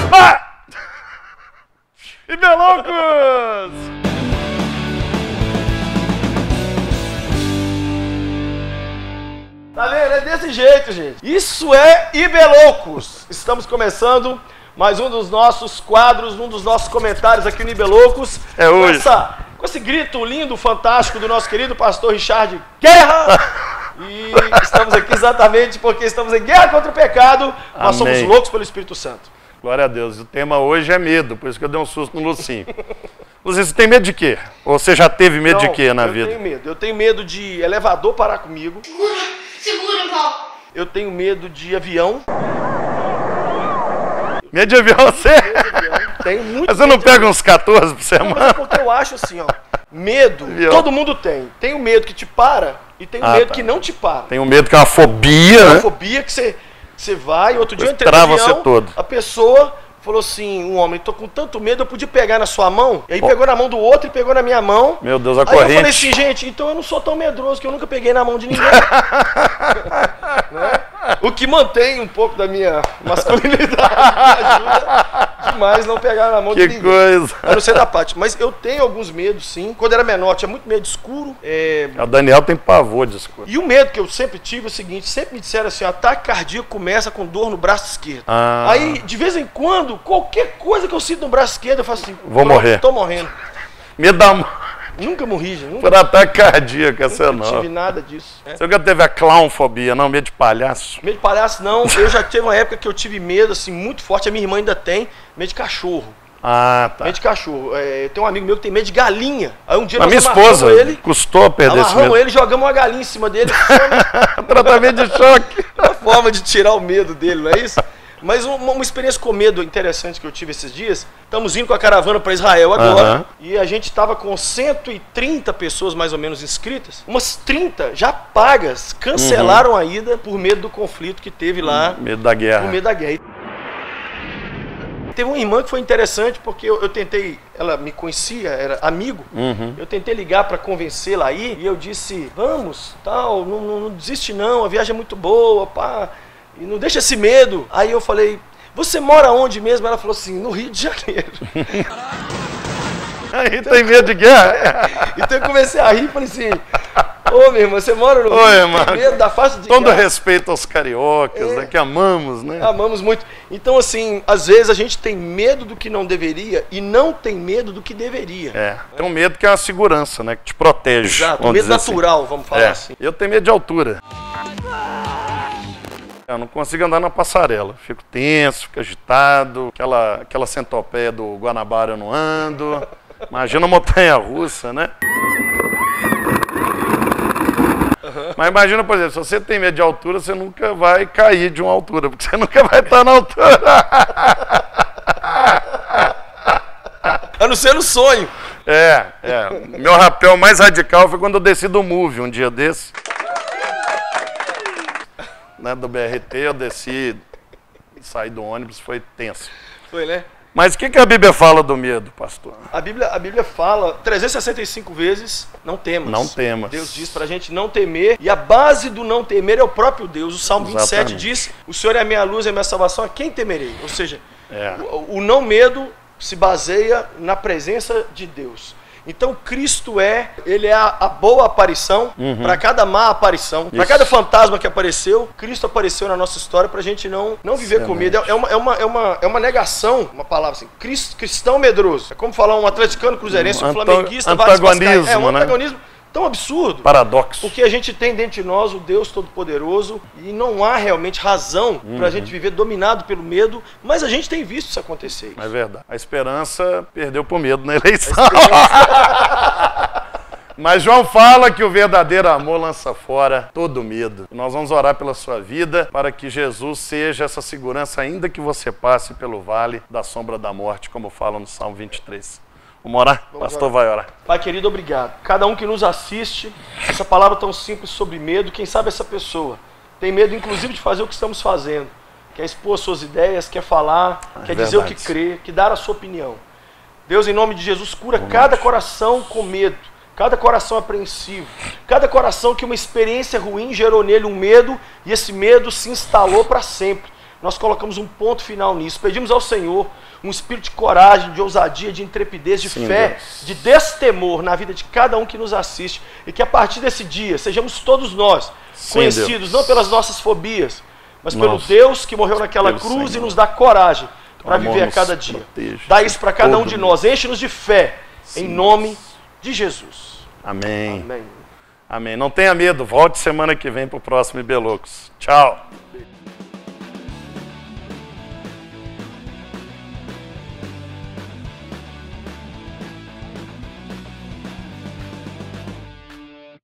Opa! Ibeloucos! Tá vendo? É desse jeito, gente. Isso é Ibeloucos. Estamos começando mais um dos nossos quadros, um dos nossos comentários aqui no Ibeloucos. É hoje. Com esse grito lindo, fantástico do nosso querido pastor Richard Guerra. E estamos aqui exatamente porque estamos em guerra contra o pecado. Nós somos loucos pelo Espírito Santo. Glória a Deus. O tema hoje é medo, por isso que eu dei um susto no Lucinho. Lucinho, você tem medo de quê? Ou você já teve medo de quê na vida? Eu tenho medo de elevador parar comigo. Segura, Val. Eu tenho medo de avião. Medo de avião você? Tenho muito. Mas você não pega uns 14 por semana? Porque eu acho assim, ó. Medo, todo mundo tem. Tem o medo que te para e tem o medo que não te para. Tem o medo que é uma fobia, uma né? fobia que você vai, outro dia eu entrei trava no avião, você todo. A pessoa falou assim, um homem, tô com tanto medo, eu podia pegar na sua mão. E aí pegou na mão do outro e pegou na minha mão. Meu Deus, a aí corrente. eu falei assim, gente, então eu não sou tão medroso que eu nunca peguei na mão de ninguém. Né? O que mantém um pouco da minha masculinidade, me ajuda demais não pegar na mão de ninguém. Que coisa. A não ser da parte. Mas eu tenho alguns medos, sim. Quando eu era menor, tinha muito medo de escuro. O Daniel tem pavor de escuro. E o medo que eu sempre tive é o seguinte, sempre me disseram assim, ataque cardíaco começa com dor no braço esquerdo. Aí, de vez em quando, qualquer coisa que eu sinto no braço esquerdo, eu faço assim, vou morrer. Tô morrendo. Medo da Nunca morri, gente. Por ataque cardíaco, essa não tive nada disso. Você nunca teve a clownfobia, não? Medo de palhaço? Medo de palhaço, não. Eu já tive uma época que eu tive medo, assim, muito forte. A minha irmã ainda tem medo de cachorro. Tá. Medo de cachorro. Eu tenho um amigo meu que tem medo de galinha. Aí um dia a nós minha esposa ele, custou perder esse medo. Amarramos ele, jogamos uma galinha em cima dele. Tratamento de choque. Uma forma de tirar o medo dele, não é isso? Mas uma experiência com medo interessante que eu tive esses dias. Estamos indo com a caravana para Israel agora. E a gente estava com 130 pessoas mais ou menos inscritas. Umas 30 já pagas cancelaram a ida por medo do conflito que teve lá. Medo da guerra. Por medo da guerra. Teve uma irmã que foi interessante porque eu tentei, ela me conhecia, era amigo. Eu tentei ligar para convencê-la aí e eu disse, vamos, tal, não desiste não, a viagem é muito boa, pá. E não deixa esse medo. Aí eu falei, você mora onde mesmo? Ela falou assim, no Rio de Janeiro. Aí tem medo de guerra? Então eu comecei a rir e falei assim, ô minha irmã, você mora no Rio? Tem medo da face de todo guerra. Respeito aos cariocas, né, que amamos, né? Amamos muito. Então assim, às vezes a gente tem medo do que não deveria e não tem medo do que deveria. Tem um medo que é uma segurança, né, que te protege. Exato, um medo natural, vamos falar assim. Eu tenho medo de altura. Eu não consigo andar na passarela, fico tenso, fico agitado, aquela centopeia do Guanabara eu não ando, imagina a montanha-russa, né? Mas imagina, por exemplo, se você tem medo de altura, você nunca vai cair de uma altura, porque você nunca vai estar na altura. A não ser no sonho. Meu rapel mais radical foi quando eu desci do Move um dia desse. Né, do BRT, eu desci, saí do ônibus, foi tenso. Foi, né? Mas o que a Bíblia fala do medo, pastor? A Bíblia fala 365 vezes, não temas. Não temas. Deus diz pra gente não temer, e a base do não temer é o próprio Deus. O Salmo 27 diz, o Senhor é a minha luz e a minha salvação, a quem temerei? Ou seja, o não medo se baseia na presença de Deus. Então Cristo ele é a boa aparição para cada má aparição, para cada fantasma que apareceu, Cristo apareceu na nossa história para a gente não viver com medo. É uma negação, uma palavra assim, cristão medroso. É como falar um atleticano cruzeirense, um flamenguista, antagonismo, um antagonismo tão absurdo. Paradoxo. Porque a gente tem dentro de nós o Deus Todo-Poderoso e não há realmente razão para a gente viver dominado pelo medo, mas a gente tem visto isso acontecer. É verdade. A esperança perdeu por medo na eleição. Mas João fala que o verdadeiro amor lança fora todo medo. Nós vamos orar pela sua vida para que Jesus seja essa segurança, ainda que você passe pelo vale da sombra da morte, como fala no Salmo 23. Vamos orar? O pastor vai orar. Pai querido, obrigado. Cada um que nos assiste, essa palavra tão simples sobre medo, quem sabe essa pessoa tem medo inclusive de fazer o que estamos fazendo. Quer expor suas ideias, quer falar, quer dizer o que crê, quer dar a sua opinião. Deus, em nome de Jesus, cura cada coração com medo, cada coração apreensivo, cada coração que uma experiência ruim gerou nele um medo e esse medo se instalou para sempre. nós colocamos um ponto final nisso. Pedimos ao Senhor um espírito de coragem, de ousadia, de intrepidez, de fé, Deus. de destemor na vida de cada um que nos assiste. E que a partir desse dia, sejamos todos nós conhecidos, Deus. não pelas nossas fobias, mas pelo Nossa. Deus que morreu naquela Pelo cruz Senhor. e nos dá coragem para amor viver a nos cada dia. proteja. Dá isso para cada um Todo de nós. Enche-nos de fé, em nome de Jesus. Amém. Amém. Amém. Não tenha medo. Volte semana que vem para o próximo IBLocos. Tchau.